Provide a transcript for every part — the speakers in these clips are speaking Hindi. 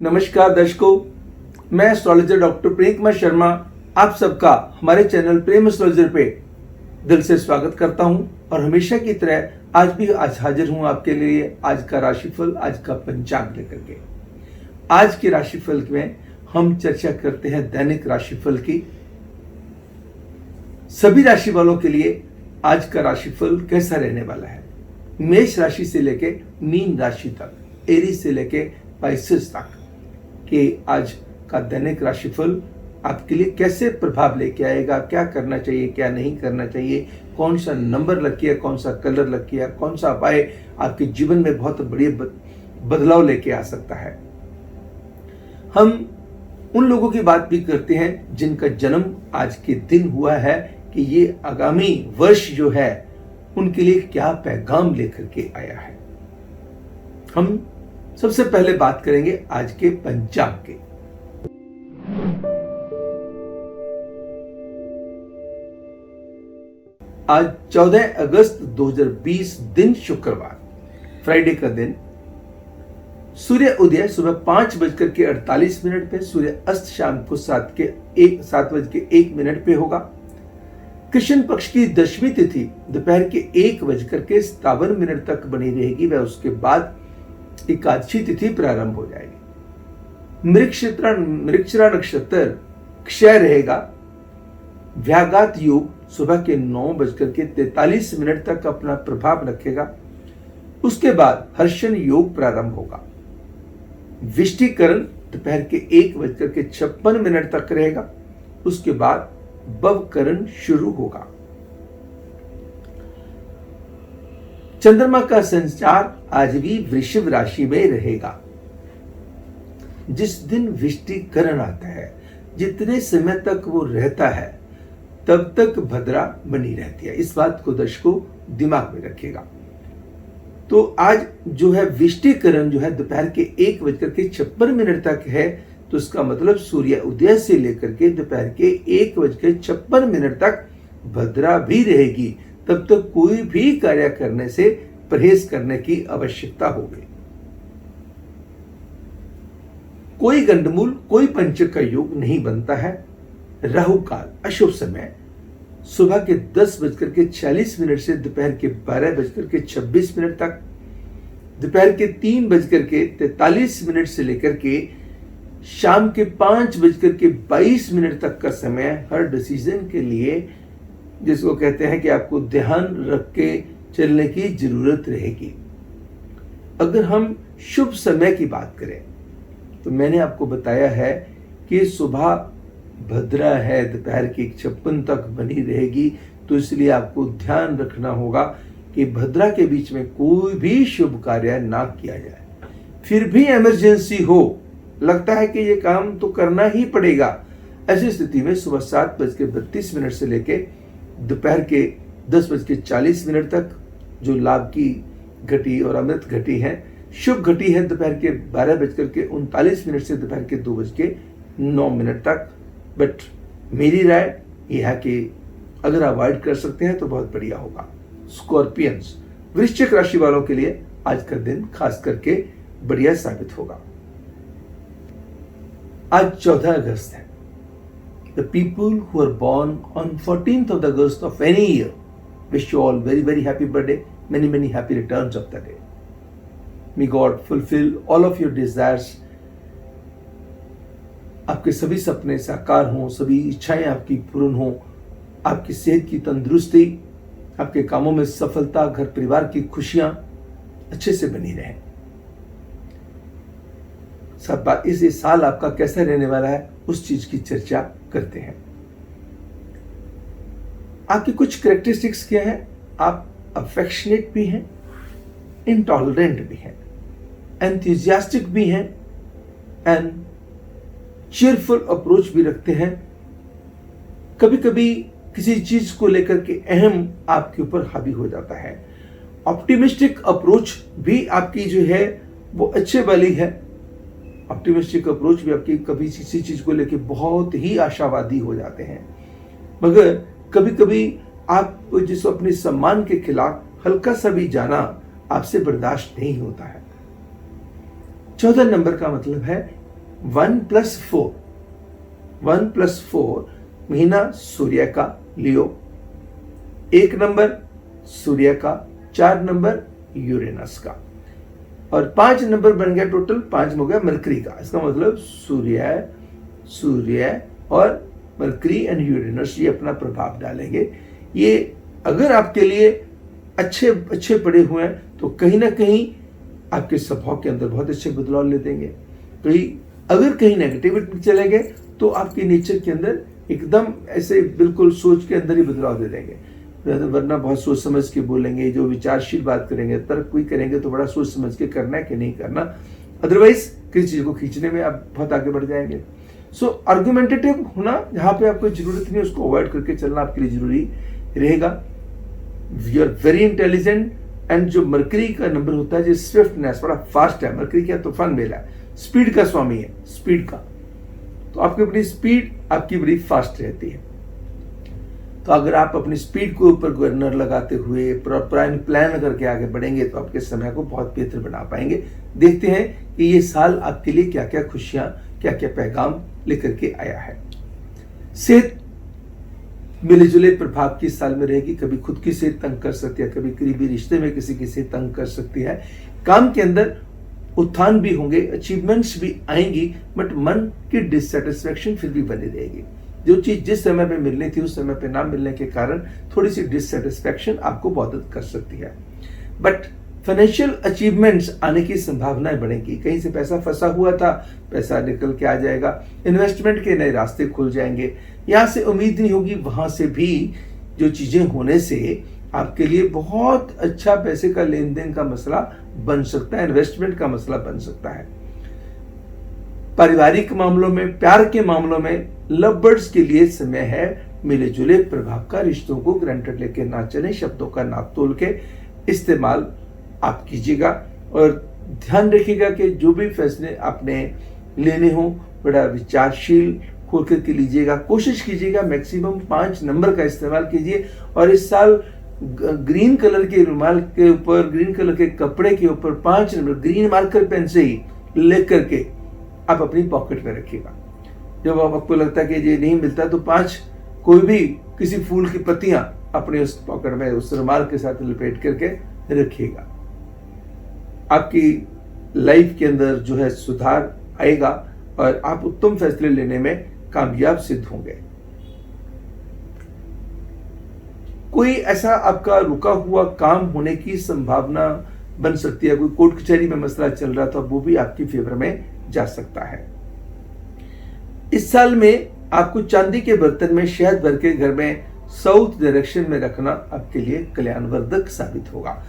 नमस्कार दर्शकों, मैं एस्ट्रोलॉजर डॉक्टर प्रेम कुमार शर्मा आप सबका हमारे चैनल प्रेम एस्ट्रोलॉजर पे दिल से स्वागत करता हूं और हमेशा की तरह आज हाजिर हूं आपके लिए आज का राशिफल, आज का पंचांग लेकर के। आज के राशिफल में हम चर्चा करते हैं दैनिक राशिफल की। सभी राशि वालों के लिए आज का राशिफल कैसा रहने वाला है। मेष राशि से लेके मीन राशि तक, एरीज से लेके पाइसेस तक कि आज का दैनिक राशिफल आपके लिए कैसे प्रभाव लेके आएगा, क्या करना चाहिए, क्या नहीं करना चाहिए, कौन सा नंबर लकी है, कौन सा कलर लकी है, कौन सा उपाय आपके जीवन में बहुत बड़ी बदलाव लेके आ सकता है। हम उन लोगों की बात भी करते हैं जिनका जन्म आज के दिन हुआ है कि ये आगामी वर्ष जो है उनके लिए क्या पैगाम लेकर के आया है। हम सबसे पहले बात करेंगे आज के पंचांग के। आज 14 अगस्त 2020 दिन शुक्रवार, फ्राइडे का दिन। सूर्य उदय सुबह 5:48 पे, सूर्य अस्त शाम को 7:01 पे होगा। कृष्ण पक्ष की दशमी तिथि दोपहर के 1:57 तक बनी रहेगी व उसके बाद एकादशी तिथि प्रारंभ हो जाएगी। मृगशिरा नक्षत्र क्षय रहेगा। व्याघात योग सुबह के 9:43 तक अपना प्रभाव रखेगा। उसके बाद हर्षण योग प्रारंभ होगा। विष्टिकरण दोपहर के 1:56 तक रहेगा। उसके बाद भवकरण शुरू होगा। चंद्रमा का संचार आज भी वृषभ राशि में रहेगा। जिस दिन विष्टिकरण आता है, जितने समय तक वो रहता है तब तक भद्रा बनी रहती है। इस बात को दर्शकों दिमाग में रखिएगा। तो आज जो है विष्टिकरण जो है दोपहर के 1:56 तक है, तो इसका मतलब सूर्य उदय से लेकर के दोपहर के 1:56 तक भद्रा भी रहेगी। तब तक कोई भी कार्य करने से परहेज करने की आवश्यकता होगी। कोई गंडमूल, कोई पंचक का योग नहीं बनता है। राहु काल अशुभ समय सुबह के 10:46 से दोपहर के 12:26 तक, दोपहर के 3:43 से लेकर के शाम के 5:22 तक का समय हर डिसीजन के लिए, जिसको कहते हैं कि आपको ध्यान रख के चलने की जरूरत रहेगी। अगर हम शुभ समय की बात करें तो मैंने आपको बताया है कि सुबह भद्रा है, दोपहर के 1:56 तक बनी रहेगी, तो इसलिए आपको ध्यान रखना होगा कि भद्रा के बीच में कोई भी शुभ कार्य ना किया जाए। फिर भी इमरजेंसी हो, लगता है कि ये काम तो करना ही पड़ेगा, ऐसी स्थिति में सुबह 7:32 से लेके दोपहर के 10:40 तक जो लाभ की घटी और अमृत घटी है, शुभ घटी है दोपहर के 12:39 से दोपहर के 2:09 तक। बट मेरी राय यह है कि अगर अवॉइड कर सकते हैं तो बहुत बढ़िया होगा। स्कॉर्पियंस, वृश्चिक राशि वालों के लिए आज का दिन खास करके बढ़िया साबित होगा। आज 14 अगस्त है। The people who are born on 14th of August of any year wish you all very very happy birthday, many happy returns of the day. May God fulfill all of your desires. आपके सभी सपने साकार हों, सभी इच्छाएं आपकी पूर्ण हों, आपकी सेहत की तंदुरुस्ती, आपके कामों में सफलता, घर परिवार की खुशियां अच्छे से बनी रहें। सब बात इस साल आपका कैसा रहने वाला है उस चीज की चर्चा करते हैं। आपकी कुछ कैरेक्टरिस्टिक्स क्या है? आप अफेक्शनेट भी हैं, इंटॉलरेंट भी हैं, एंथुजियास्टिक भी हैं एंड चीयरफुल अप्रोच भी रखते हैं। कभी कभी किसी चीज को लेकर के अहम आपके ऊपर हावी हो जाता है। ऑप्टिमिस्टिक अप्रोच भी आपकी जो है वो अच्छे वाली है। ऑप्टिमिस्टिक अप्रोच भी आपकी कभी किसी चीज को लेकर बहुत ही आशावादी हो जाते हैं, मगर कभी कभी आप जिसको अपने सम्मान के खिलाफ हल्का सा भी जाना आपसे बर्दाश्त नहीं होता है। 14 नंबर का मतलब है 1+4, 1+4 महीना सूर्य का लियो, 1 नंबर सूर्य का, 4 नंबर यूरेनस का, और 5 नंबर बन गया, टोटल 5 हो गया मरकरी का। इसका मतलब सूर्य और मरकरी एंड यूरेनस ये अपना प्रभाव डालेंगे। ये अगर आपके लिए अच्छे पड़े हुए हैं तो कहीं ना कहीं आपके स्वभाव के अंदर बहुत अच्छे बदलाव ले देंगे। अगर कहीं नेगेटिविटी चले गए तो आपके नेचर के अंदर एकदम ऐसे बिल्कुल सोच के अंदर ही बदलाव दे देंगे, वरना बहुत सोच समझ के बोलेंगे, जो विचारशील बात करेंगे, तर्क कोई करेंगे तो बड़ा सोच समझ के करना है कि नहीं करना, अदरवाइज किसी चीज को खींचने में आप बहुत आगे बढ़ जाएंगे। सो आर्गुमेंटेटिव होना जहां पे आपको जरूरत नहीं, उसको अवॉइड करके चलना आपके लिए जरूरी रहेगा। You are very intelligent, and जो मरकरी का नंबर होता है जो स्विफ्टनेस, बड़ा फास्ट है। मरकरी क्या तूफान मेला है, स्पीड का स्वामी है, स्पीड का, तो आपकी अपनी स्पीड आपकी बड़ी फास्ट रहती है। तो अगर आप अपनी स्पीड के ऊपर गवर्नर लगाते हुए प्राइम प्लान करके आगे बढ़ेंगे तो आपके समय को बहुत बेहतर बना पाएंगे। देखते हैं कि ये साल आपके लिए क्या क्या खुशियां, क्या क्या पैगाम लेकर के आया है। सेहत मिले जुले प्रभाव की साल में रहेगी, कभी खुद की सेहत तंग कर सकती है, कभी करीबी रिश्ते में किसी की सेहत तंग कर सकती है। काम के अंदर उत्थान भी होंगे, अचीवमेंट्स भी आएंगी, बट मन की डिससेटिस्फेक्शन फिर भी बनी रहेगी। जो चीज जिस समय पे मिलनी थी उस समय पे ना मिलने के कारण थोड़ी सी डिससेटिस्फेक्शन आपको बहुत कर सकती है। बट फाइनेंशियल अचीवमेंट्स आने की संभावनाएं बढ़ेंगी। कहीं से पैसा फंसा हुआ था, पैसा निकल के आ जाएगा, इन्वेस्टमेंट के नए रास्ते खुल जाएंगे। यहां से उम्मीद नहीं होगी, वहां से भी जो चीजें होने से आपके लिए बहुत अच्छा पैसे का लेन देन का मसला बन सकता है, इन्वेस्टमेंट का मसला बन सकता है। पारिवारिक मामलों में, प्यार के मामलों में लव बर्ड्स के लिए समय है मिले जुले प्रभाव का। रिश्तों को ग्रांटेड लेके ना चले, शब्दों का नाप तोल के इस्तेमाल आप कीजिएगा, और ध्यान रखिएगा कि जो भी फैसले आपने लेने हो बड़ा विचारशील खोल करके लीजिएगा। कोशिश कीजिएगा मैक्सिमम 5 नंबर का इस्तेमाल कीजिए, और इस साल ग्रीन कलर के रुमाल के ऊपर, ग्रीन कलर के कपड़े के ऊपर 5 नंबर ग्रीन मार्कर पेन से ही लिख करके आप अपनी पॉकेट में रखिएगा। जब आपको लगता है कि ये नहीं मिलता तो 5 कोई भी किसी फूल की पत्तियां अपने उस पॉकेट में उस रुमाल के साथ लपेट करके रखिएगा। आपकी लाइफ के अंदर जो है सुधार आएगा और आप उत्तम फैसले लेने में कामयाब सिद्ध होंगे। कोई ऐसा आपका रुका हुआ काम होने की संभावना बन सकती है, कोई कोर्ट कचहरी में मसला चल रहा था वो भी आपकी फेवर में जा सकता है। इस साल में आपको चांदी के बर्तन में शहद भर के घर में साउथ डायरेक्शन में रखना आपके लिए कल्याणवर्धक साबित होगा।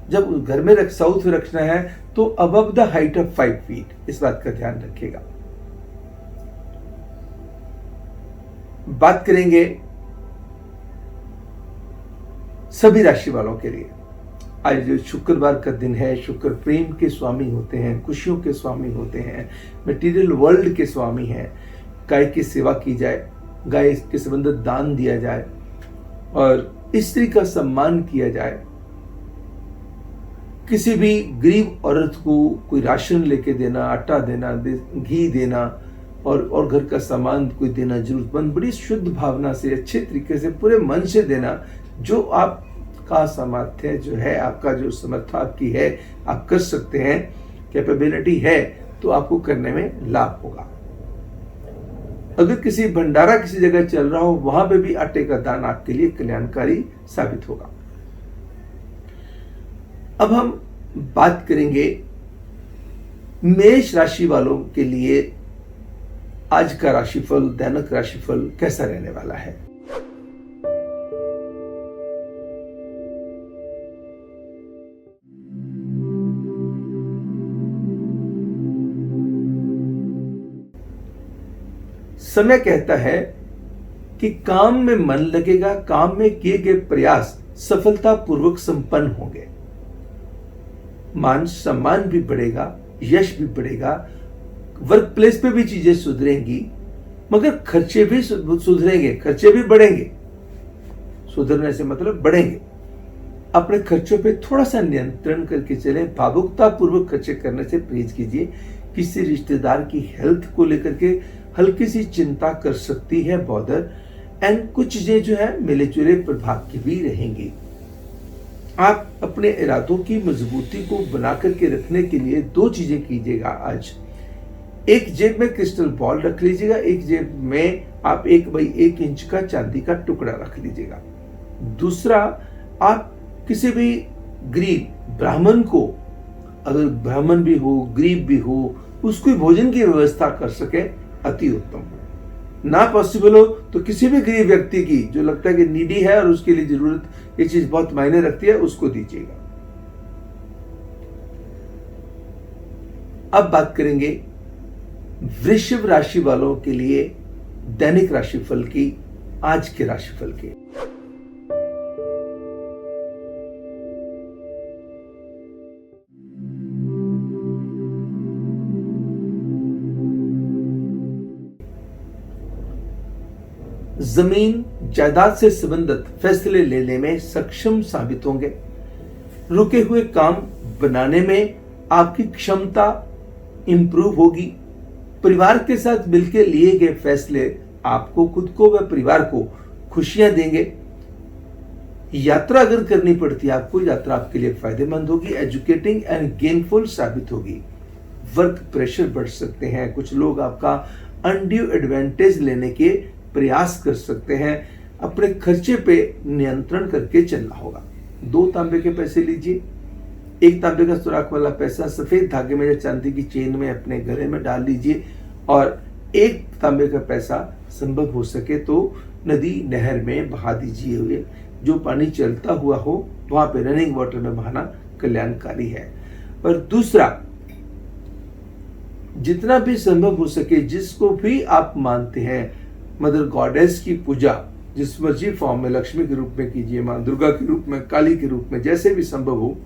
जब घर में साउथ में रखना है तो above the height of 5 feet, इस बात का ध्यान रखिएगा। बात करेंगे सभी राशि वालों के लिए। आज जो शुक्रवार का दिन है, शुक्र प्रेम के स्वामी होते हैं, खुशियों के स्वामी होते हैं, मटेरियल वर्ल्ड के स्वामी हैं। गाय की सेवा की जाए, गाय के संबंधित दान दिया जाए और स्त्री का सम्मान किया जाए। किसी भी गरीब औरत को कोई राशन लेके देना, आटा देना, घी देना और घर का सामान कोई देना, जरूरतमंद बड़ी शुद्ध भावना से, अच्छे तरीके से, पूरे मन से देना। जो आपका सामर्थ्य जो है, आपका जो समर्थ आपकी है, आप कर सकते हैं, कैपेबिलिटी है, तो आपको करने में लाभ होगा। अगर किसी भंडारा किसी जगह चल रहा हो, वहां पे भी आटे का दान आपके लिए कल्याणकारी साबित होगा। अब हम बात करेंगे मेष राशि वालों के लिए आज का राशिफल, दैनिक राशिफल कैसा रहने वाला है। समय कहता है कि काम में मन लगेगा, काम में किए गए प्रयास सफलतापूर्वक संपन्न होंगे। मान सम्मान भी बढ़ेगा, यश भी बढ़ेगा, वर्क प्लेस पे भी चीजें सुधरेंगी, मगर खर्चे भी सुधरेंगे, खर्चे भी बढ़ेंगे। सुधरने से मतलब बढ़ेंगे। अपने खर्चों पे थोड़ा सा नियंत्रण करके चलें, भावुकता पूर्वक खर्चे करने से परहेज कीजिए। किसी रिश्तेदार की हेल्थ को लेकर के हल्की सी चिंता कर सकती है बॉदर, एंड कुछ चीजें जो है मिले जुले प्रभाव की भी रहेंगी। आप अपने इरादों की मजबूती को बना करके रखने के लिए दो चीजें कीजिएगा आज। एक जेब में क्रिस्टल बॉल रख लीजिएगा, एक जेब में आप 1 x 1 इंच का चांदी का टुकड़ा रख लीजिएगा। दूसरा, आप किसी भी गरीब ब्राह्मण को, अगर ब्राह्मण भी हो गरीब भी हो, उसको भोजन की व्यवस्था कर सके, अति उत्तम हो। ना पॉसिबल हो तो किसी भी गरीब व्यक्ति की जो लगता है कि नीडी है और उसके लिए जरूरत ये चीज बहुत मायने रखती है, उसको दीजिएगा। अब बात करेंगे वृषभ राशि वालों के लिए दैनिक राशिफल की, आज के राशिफल के। जमीन जायदाद से संबंधित फैसले लेने में सक्षम साबित होंगे। रुके हुए काम बनाने में आपकी क्षमता इंप्रूव होगी। परिवार के साथ मिलकर लिए गए फैसले आपको, खुद को व परिवार को खुशियां देंगे। यात्रा अगर करनी पड़ती है आपको, यात्रा आपके लिए फायदेमंद होगी, एजुकेटिंग एंड गेनफुल साबित होगी। वर्क प्रेशर बढ़ सकते हैं, कुछ लोग आपका अनड्यू एडवांटेज लेने के प्रयास कर सकते हैं। अपने खर्चे पे नियंत्रण करके चलना होगा। 2 तांबे के पैसे लीजिए, 1 तांबे का सुराख वाला पैसा सफेद धागे में या चांदी की चेन में अपने गले में डाल लीजिए, और 1 तांबे का पैसा संभव हो सके तो नदी नहर में बहा दीजिए हुए। जो पानी चलता हुआ हो वहां पे रनिंग वाटर में बहाना कल्याणकारी है। और दूसरा, जितना भी संभव हो सके, जिसको भी आप मानते हैं, मदर गॉडेस की पूजा जिस मर्जी फॉर्म में, लक्ष्मी के रूप में कीजिए, मां दुर्गा के रूप में, काली के रूप में, जैसे भी संभव हो,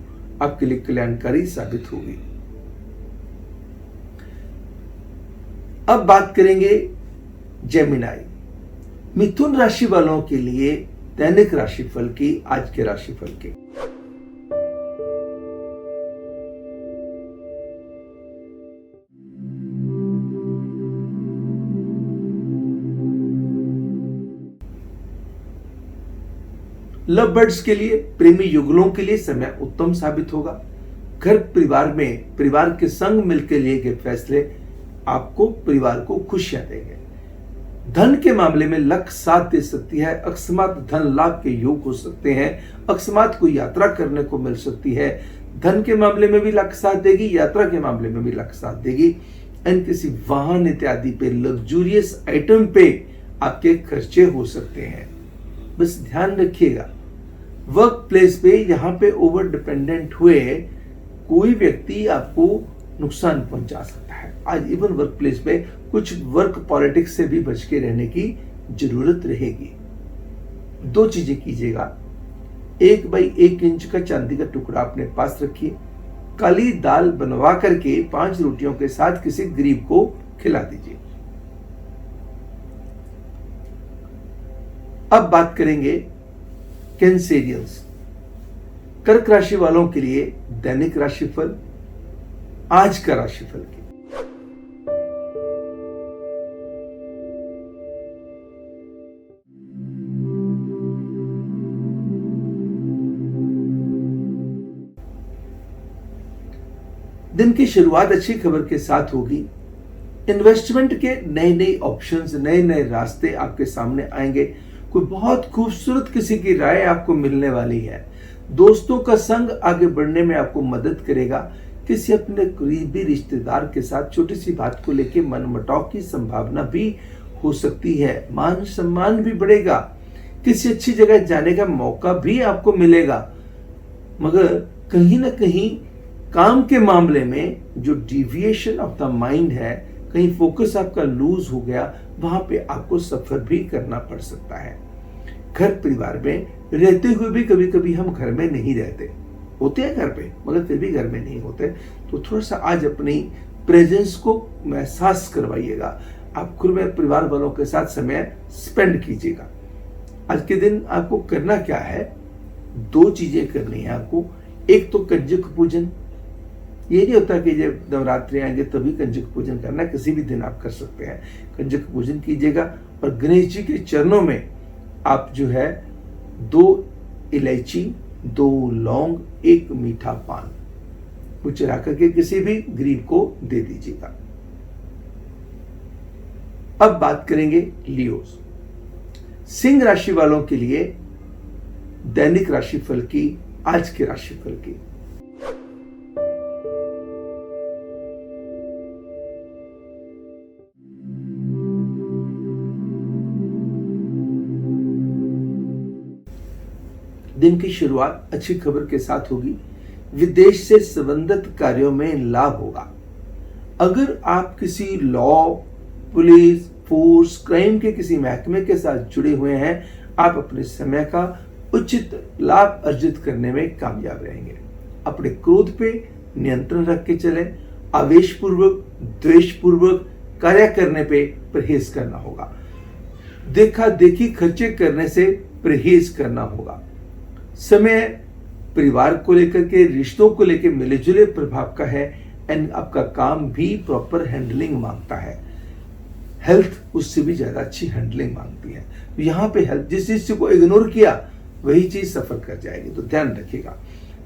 आपके लिए कल्याणकारी साबित होगी। अब बात करेंगे जेमिनाई, मिथुन राशि वालों के लिए दैनिक राशिफल की, आज के राशिफल के। लव बर्ड्स के लिए, प्रेमी युगलों के लिए समय उत्तम साबित होगा। घर परिवार में परिवार के संग मिलकर लिए गए फैसले आपको, परिवार को खुशियां देंगे। धन के मामले में लक साथ दे सकती है। अकस्मात धन लाभ के योग हो सकते हैं। अकस्मात कोई यात्रा करने को मिल सकती है। धन के मामले में भी लक साथ देगी, यात्रा के मामले में भी लक साथ देगी। एंड किसी वाहन इत्यादि पे, लग्जूरियस आइटम पे आपके खर्चे हो सकते हैं। बस ध्यान रखिएगा, वर्क प्लेस पे यहाँ पे ओवर डिपेंडेंट हुए कोई व्यक्ति आपको नुकसान पहुंचा सकता है। आज इवन वर्क प्लेस पे कुछ वर्क पॉलिटिक्स से भी बच के रहने की जरूरत रहेगी। 2 चीजें कीजिएगा, 1 बाई 1 इंच का चांदी का टुकड़ा अपने पास रखिए। काली दाल बनवा करके 5 रोटियों के साथ किसी गरीब को खिला दीजिए। अब बात करेंगे कैंसेरियंस, कर्क राशि वालों के लिए दैनिक राशिफल, आज का राशिफल के। दिन की शुरुआत अच्छी खबर के साथ होगी। इन्वेस्टमेंट के नए नए ऑप्शंस, नए नए रास्ते आपके सामने आएंगे। कोई बहुत खूबसूरत किसी की राय आपको मिलने वाली है। दोस्तों का संग आगे बढ़ने में आपको मदद करेगा। किसी अपने करीबी रिश्तेदार के साथ छोटी सी बात को लेकर मनमुटाव की संभावना भी हो सकती है। मान सम्मान भी बढ़ेगा। किसी अच्छी जगह जाने का मौका भी आपको मिलेगा। मगर कहीं ना कहीं काम के मामले में जो डिविएशन ऑफ द माइंड है, कहीं फोकस आपका लूज हो गया, वहां पे आपको सफर भी करना पड़ सकता है। घर परिवार में रहते हुए भी कभी कभी हम घर में नहीं रहते, होते हैं घर पे मगर फिर भी घर में नहीं होते। तो थोड़ा सा आज अपनी प्रेजेंस को महसूस करवाइएगा। आप खुद में परिवार वालों के साथ समय स्पेंड कीजिएगा। आज के दिन आपको करना क्या है, 2 चीजें करनी है आपको। एक तो कंजक पूजन, ये नहीं होता कि जब नवरात्रि आएंगे तभी कंजक पूजन करना है, किसी भी दिन आप कर सकते हैं। कंजक पूजन कीजिएगा और गणेश जी के चरणों में आप जो है 2 इलायची, 2 लौंग, 1 मीठा पान को चढ़ा करके किसी भी गरीब को दे दीजिएगा। अब बात करेंगे लियोस। सिंह राशि वालों के लिए दैनिक राशिफल की, आज के राशिफल की। दिन की शुरुआत अच्छी खबर के साथ होगी। विदेश से संबंधित कार्यों में लाभ होगा। अगर आप किसी लॉ, पुलिस, फोर्स, क्राइम के किसी महकमे के साथ जुड़े हुए हैं, आप अपने समय का उचित लाभ अर्जित करने में कामयाब रहेंगे। अपने क्रोध पे नियंत्रण रख के चलें। आवेशपूर्वक, द्वेषपूर्वक कार्य करने पे परहेज करना होगा। देखा देखी खर्चे करने से परहेज करना होगा। समय परिवार को लेकर के, रिश्तों को लेकर मिले जुले प्रभाव का है एंड आपका काम भी प्रॉपर हैंडलिंग मांगता है। हेल्थ उससे भी ज्यादा अच्छी हैंडलिंग मांगती है। तो यहाँ पे हेल्थ, जिस चीज को इग्नोर किया वही चीज सफर कर जाएगी, तो ध्यान रखिएगा।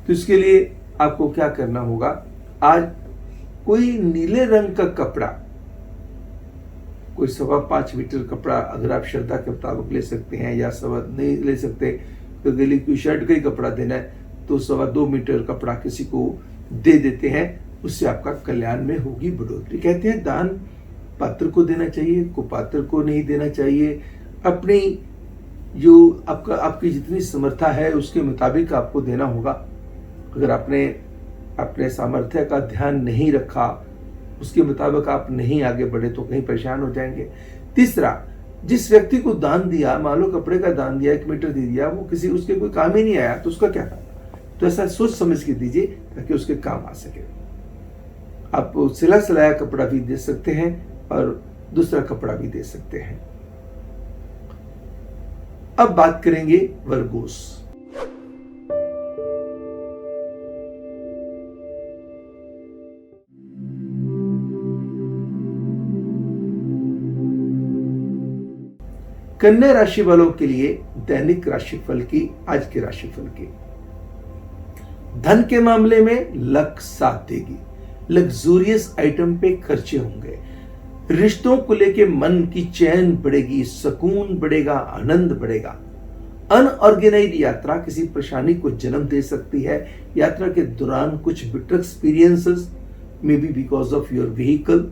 तो इसके लिए आपको क्या करना होगा, आज कोई नीले रंग का कपड़ा, कोई 5.25 मीटर कपड़ा अगर आप श्रद्धा के मुताबिक ले सकते हैं, या सवा नहीं ले सकते तो गली की शर्ट का ही कपड़ा देना है तो 2.25 मीटर कपड़ा किसी को दे देते हैं, उससे आपका कल्याण में होगी बढ़ोतरी। कहते हैं दान पात्र को देना चाहिए, कुपात्र को नहीं देना चाहिए। अपनी जो आपकी जितनी समर्था है उसके मुताबिक आपको देना होगा। अगर आपने अपने सामर्थ्य का ध्यान नहीं रखा, उसके मुताबिक आप नहीं आगे बढ़े तो कहीं परेशान हो जाएंगे। तीसरा, जिस व्यक्ति को दान दिया, मान लो कपड़े का दान दिया, 1 मीटर दे दिया, वो किसी उसके कोई काम ही नहीं आया तो उसका क्या फायदा। तो ऐसा सोच समझ के दीजिए ताकि उसके काम आ सके। आप सिला सिलाया कपड़ा भी दे सकते हैं और दूसरा कपड़ा भी दे सकते हैं। अब बात करेंगे वर्गोस। कन्या राशि वालों के लिए दैनिक राशिफल की, आज के राशिफल की। धन के मामले में लक साथ देगी। लग्जूरियस आइटम पे खर्चे होंगे। रिश्तों को लेके मन की चैन बढ़ेगी, सुकून बढ़ेगा, आनंद बढ़ेगा। अनऑर्गेनाइज यात्रा किसी परेशानी को जन्म दे सकती है। यात्रा के दौरान कुछ bitter experiences, may be because of your vehicle,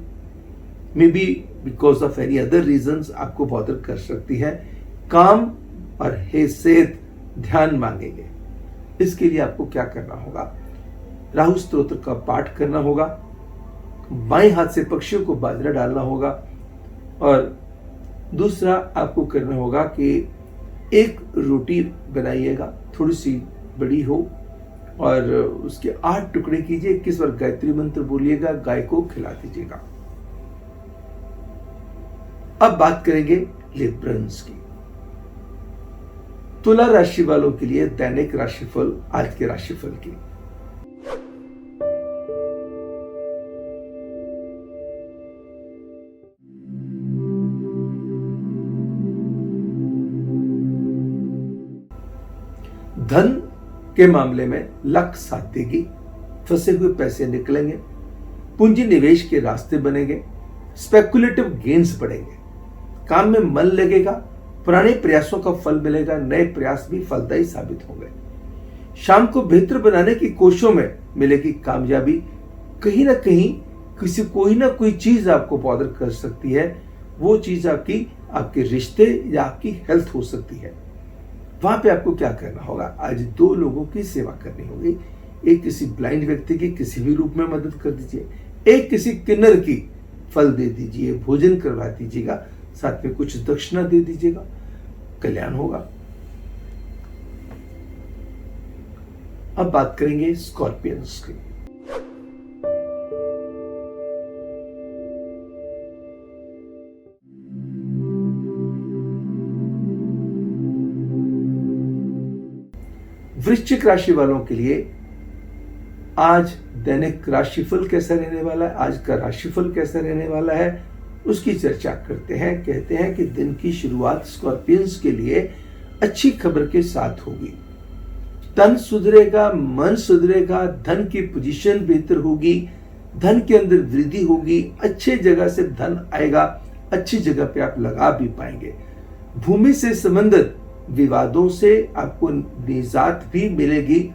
may be because of any other reasons, आपको बॉदर कर सकती है। काम और हैसियत ध्यान मांगेंगे। इसके लिए आपको क्या करना होगा, राहु स्तोत्र का पाठ करना होगा, बाएं हाथ से पक्षियों को बाजरा डालना होगा, और दूसरा आपको करना होगा कि एक रोटी बनाइएगा, थोड़ी सी बड़ी हो, और उसके 8 टुकड़े कीजिए, 21 बार गायत्री मंत्र बोलिएगा, गाय को खिला दीजिएगा। अब बात करेंगे लिब्रंस की। तुला राशि वालों के लिए दैनिक राशिफल, आज के राशिफल की। धन के मामले में लक साथ देगी। फंसे हुए पैसे निकलेंगे। पूंजी निवेश के रास्ते बनेंगे। स्पेकुलेटिव गेन्स बढ़ेंगे। काम में मन लगेगा। पुराने प्रयासों का फल मिलेगा। नए प्रयास भी फलदायी साबित होंगे। शाम को बेहतर बनाने की कोशिशों में मिलेगी कामयाबी। कहीं ना कहीं कोई ना कोई चीज आपको बॉदर कर सकती है। वो चीज आपके रिश्ते या आपकी हेल्थ हो सकती है। वहां पे आपको क्या करना होगा, आज 2 लोगों की सेवा करनी होगी। एक किसी ब्लाइंड व्यक्ति की किसी भी रूप में मदद कर दीजिए। एक किसी किन्नर की फल दे दीजिए, भोजन करवा दीजिएगा, साथ में कुछ दक्षिणा दे दीजिएगा, कल्याण होगा। अब बात करेंगे स्कॉर्पियंस की। वृश्चिक राशि वालों के लिए आज दैनिक राशिफल कैसा रहने वाला है, आज का राशिफल कैसा रहने वाला है, उसकी चर्चा करते हैं। कहते हैं कि दिन की शुरुआत स्कॉर्पियंस के लिए अच्छी खबर के साथ होगी। तन सुधरेगा, मन सुधरेगा, धन की पोजीशन बेहतर होगी, धन के अंदर वृद्धि होगी, अच्छे जगह से धन आएगा, अच्छी जगह पे आप लगा भी पाएंगे। भूमि से संबंधित विवादों से आपको निजात भी मिलेगी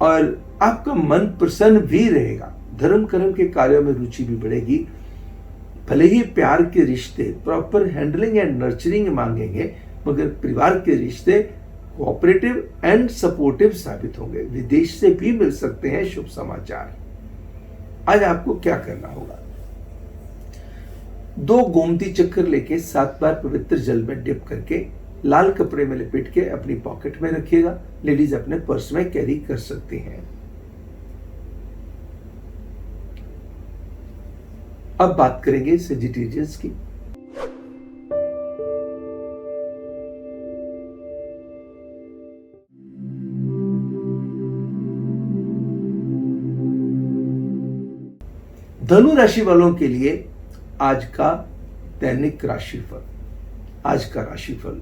और आपका मन प्रसन्न भी रहेगा। धर्म कर्म के कार्यों में रुचि भी बढ़ेगी। भले ही प्यार के रिश्ते प्रॉपर हैंडलिंग एंड नर्चरिंग मांगेंगे, मगर परिवार के रिश्ते कोऑपरेटिव एंड सपोर्टिव साबित होंगे। विदेश से भी मिल सकते हैं शुभ समाचार। आज आपको क्या करना होगा? 2 गोमती चक्कर लेके 7 बार पवित्र जल में डिप करके लाल कपड़े में लपेट के अपनी पॉकेट में रखिएगा। लेडीज अपने पर्स में कैरी कर सकती हैं। अब बात करेंगे सेजिटेरियंस की। धनु राशि वालों के लिए आज का दैनिक राशिफल, आज का राशिफल,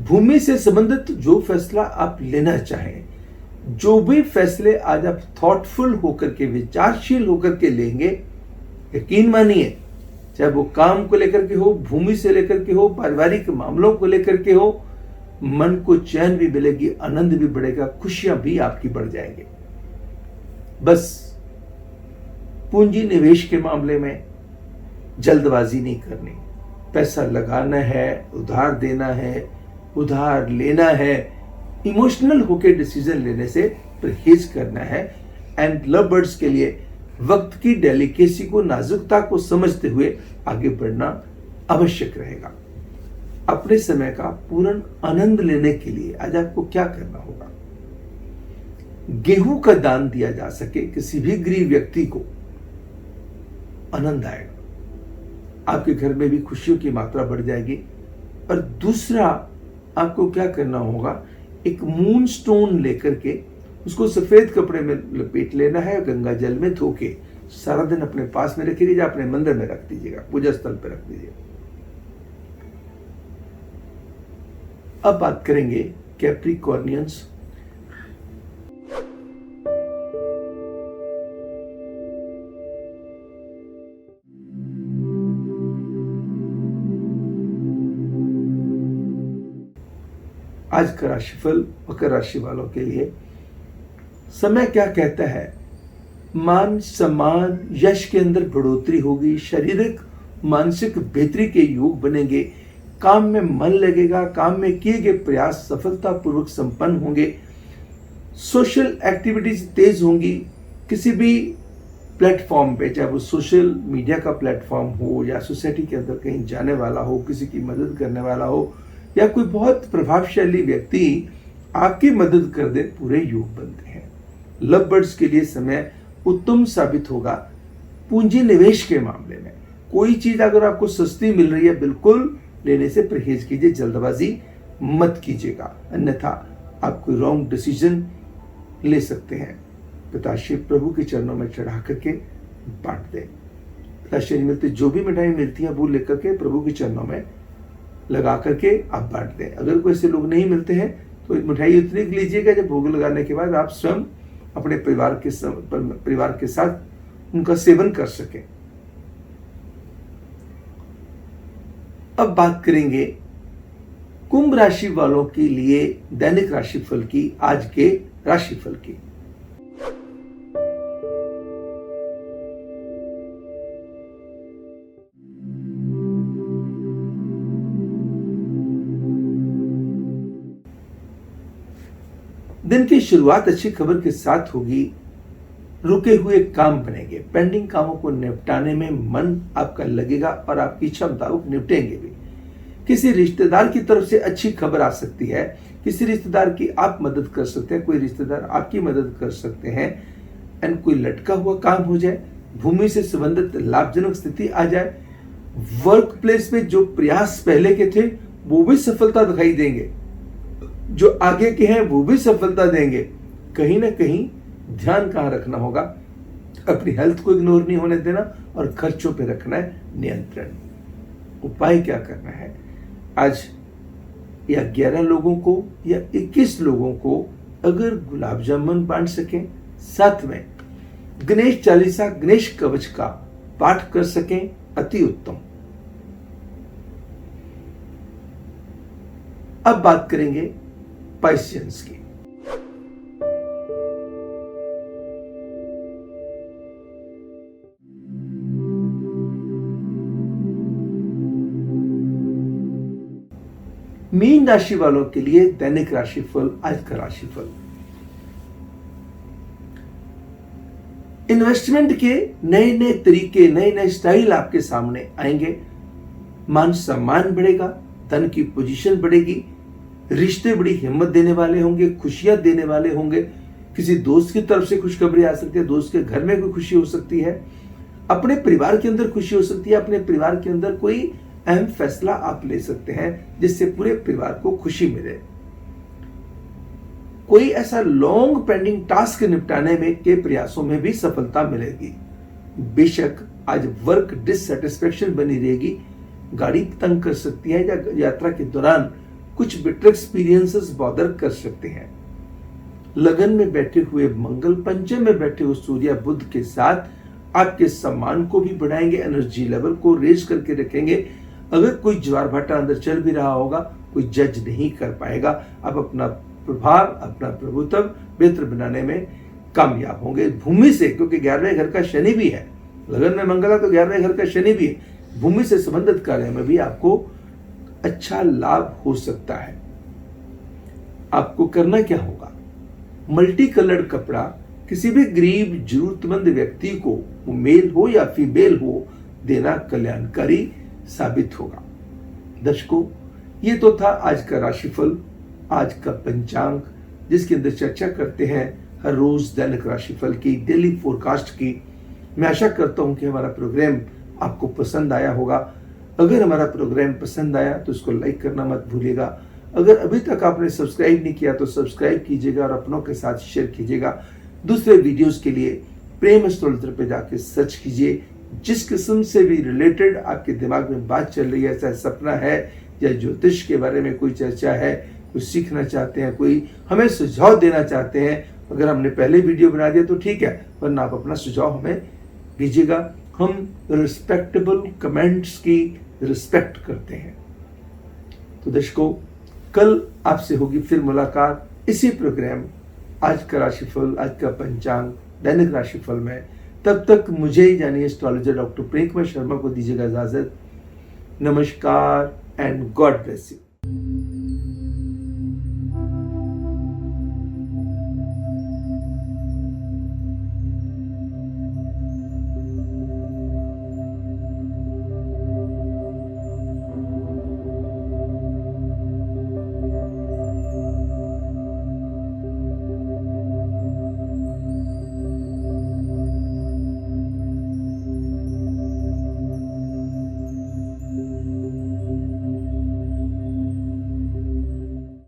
भूमि से संबंधित जो फैसला आप लेना चाहें, जो भी फैसले आज आप थॉटफुल होकर के, विचारशील होकर के लेंगे, यकीन मानिए, चाहे वो काम को लेकर के हो, भूमि से लेकर के हो, पारिवारिक मामलों को लेकर के हो, मन को चैन भी मिलेगी, आनंद भी बढ़ेगा, खुशियां भी आपकी बढ़ जाएंगे। बस पूंजी निवेश के मामले में जल्दबाजी नहीं करनी। पैसा लगाना है, उधार देना है, उधार लेना है, इमोशनल होकर डिसीजन लेने से परहेज करना है। एंड लव बर्ड्स के लिए वक्त की डेलिकेसी को, नाजुकता को समझते हुए आगे बढ़ना आवश्यक रहेगा। अपने समय का पूर्ण आनंद लेने के लिए आज आपको क्या करना होगा? गेहूं का दान दिया जा सके किसी भी गरीब व्यक्ति को, आनंद आएगा, आपके घर में भी खुशियों की मात्रा बढ़ जाएगी। और दूसरा आपको क्या करना होगा? एक मून स्टोन लेकर के उसको सफेद कपड़े में लपेट लेना है, गंगा जल में धो के सारा दिन अपने पास में रखिएगा, अपने मंदिर में रख दीजिएगा, पूजा स्थल पर रख दीजिएगा। अब बात करेंगे कैप्रिकॉर्नियंस। आज का राशिफल मकर राशि वालों के लिए समय क्या कहता है? मान सम्मान यश के अंदर बढ़ोतरी होगी, शारीरिक मानसिक बेहतरी के योग बनेंगे, काम में मन लगेगा, काम में किए गए प्रयास सफलतापूर्वक संपन्न होंगे, सोशल एक्टिविटीज तेज होंगी। किसी भी प्लेटफॉर्म पे, चाहे वो सोशल मीडिया का प्लेटफॉर्म हो या सोसाइटी के अंदर कहीं जाने वाला हो, किसी की मदद करने वाला हो, या कोई बहुत प्रभावशाली व्यक्ति आपकी मदद कर दे, पूरे योग बनते हैं। लव बर्ड्स के लिए समय उत्तम साबित होगा। पूंजी निवेश के मामले में कोई चीज अगर आपको सस्ती मिल रही है, बिल्कुल लेने से परहेज कीजिए, जल्दबाजी मत कीजिएगा, अन्यथा आप कोई रॉन्ग डिसीजन ले सकते हैं। पिताश्री प्रभु के चरणों में चढ़ा करके बांट दें। पिताश्री मिलते जो भी मिठाई मिलती है वो लेकर के प्रभु के चरणों में लगा करके आप बांट दें। अगर कोई ऐसे लोग नहीं मिलते हैं तो मिठाई उतनी लीजिएगा जब भोग लगाने के बाद आप स्वयं अपने परिवार के साथ उनका सेवन कर सकें। अब बात करेंगे कुंभ राशि वालों के लिए दैनिक राशिफल की, आज के राशिफल की। दिन की शुरुआत अच्छी खबर के साथ होगी। रुके हुए काम बनेंगे, पेंडिंग कामों को निपटाने में मन आपका लगेगा और आपकी इच्छा मुताबिक निपटेंगे भी। किसी रिश्तेदार की तरफ से अच्छी खबर आ सकती है, किसी रिश्तेदार की आप मदद कर सकते हैं, कोई रिश्तेदार आपकी मदद कर सकते हैं। एंड कोई लटका हुआ काम हो जाए, भूमि से संबंधित लाभजनक स्थिति आ जाए, वर्क प्लेस में जो प्रयास पहले के थे वो भी सफलता दिखाई देंगे, जो आगे के हैं वो भी सफलता देंगे। कहीं ना कहीं ध्यान कहाँ रखना होगा, अपनी हेल्थ को इग्नोर नहीं होने देना और खर्चों पे रखना है नियंत्रण। उपाय क्या करना है, आज या 11 लोगों को या 21 लोगों को अगर गुलाब जामुन बांट सकें, साथ में गणेश चालीसा गणेश कवच का पाठ कर सकें, अति उत्तम। अब बात करेंगे पाइसियंस की। मीन राशि वालों के लिए दैनिक राशिफल, आज का राशिफल। इन्वेस्टमेंट के नए नए तरीके, नए नए स्टाइल आपके सामने आएंगे। मान सम्मान बढ़ेगा, धन की पोजीशन बढ़ेगी, रिश्ते बड़ी हिम्मत देने वाले होंगे, खुशियां देने वाले होंगे। किसी दोस्त की तरफ से खुशखबरी आ सकती है, दोस्त के घर में कोई खुशी हो सकती है, अपने परिवार के अंदर खुशी हो सकती है, अपने परिवार के अंदर कोई अहम फैसला आप ले सकते हैं जिससे पूरे परिवार को खुशी मिले। कोई ऐसा लॉन्ग पेंडिंग टास्क निपटाने में के प्रयासों में भी सफलता मिलेगी। बेशक आज वर्क डिससेटिस्फेक्शन बनी रहेगी, गाड़ी तंग कर सकती है या यात्रा के दौरान कुछ बिटर एक्सपीरियंसेस बॉदर कर सकते हैं। लगन में बैठे हुए मंगल, पंचम में बैठे हुए सूर्य बुध के साथ आपके सम्मान को भी बढ़ाएंगे, एनर्जी लेवल को रेज करके रखेंगे। अगर कोई ज्वार भाटा अंदर चल भी रहा होगा, कोई जज नहीं कर पाएगा। आप अपना प्रभाव, अपना प्रभुत्व बेहतर बनाने में कामयाब होंगे। भूमि से, क्योंकि 11वें घर का शनि भी है, लगन में मंगल है तो 11वें घर का शनि भी है, भूमि से संबंधित कार्य में भी आपको अच्छा लाभ हो सकता है। आपको करना क्या होगा, मल्टी कलर्ड कपड़ा किसी भी गरीब जरूरतमंद व्यक्ति को, वो मेल हो या फीमेल हो, देना कल्याणकारी साबित होगा। दर्शकों, ये तो था आज का राशिफल, आज का पंचांग, जिसके अंदर चर्चा करते हैं हर रोज दैनिक राशिफल की, डेली फोरकास्ट की। मैं आशा करता हूं कि हमारा प्रोग्राम आपको पसंद आया होगा। अगर हमारा प्रोग्राम पसंद आया तो इसको लाइक करना मत भूलिएगा। अगर अभी तक आपने सब्सक्राइब नहीं किया तो सब्सक्राइब कीजिएगा और अपनों के साथ शेयर कीजिएगा। दूसरे वीडियोस के लिए प्रेम एस्ट्रोलॉजर पे जाके सर्च कीजिए। जिस किस्म से भी रिलेटेड आपके दिमाग में बात चल रही है, चाहे सपना है या ज्योतिष के बारे में कोई चर्चा है, कुछ सीखना चाहते हैं, कोई हमें सुझाव देना चाहते हैं, अगर हमने पहले वीडियो बना दिया तो ठीक है, वरना आप अपना सुझाव हमें दीजिएगा। हम रिस्पेक्टेबल कमेंट्स की रिस्पेक्ट करते हैं। तो दर्शकों, कल आपसे होगी फिर मुलाकात इसी प्रोग्राम आज का राशिफल, आज का पंचांग, दैनिक राशिफल में। तब तक मुझे यानी एस्ट्रोलॉजर डॉक्टर प्रेम कुमार शर्मा को दीजिएगा इजाजत। नमस्कार एंड गॉड ब्लेस यू।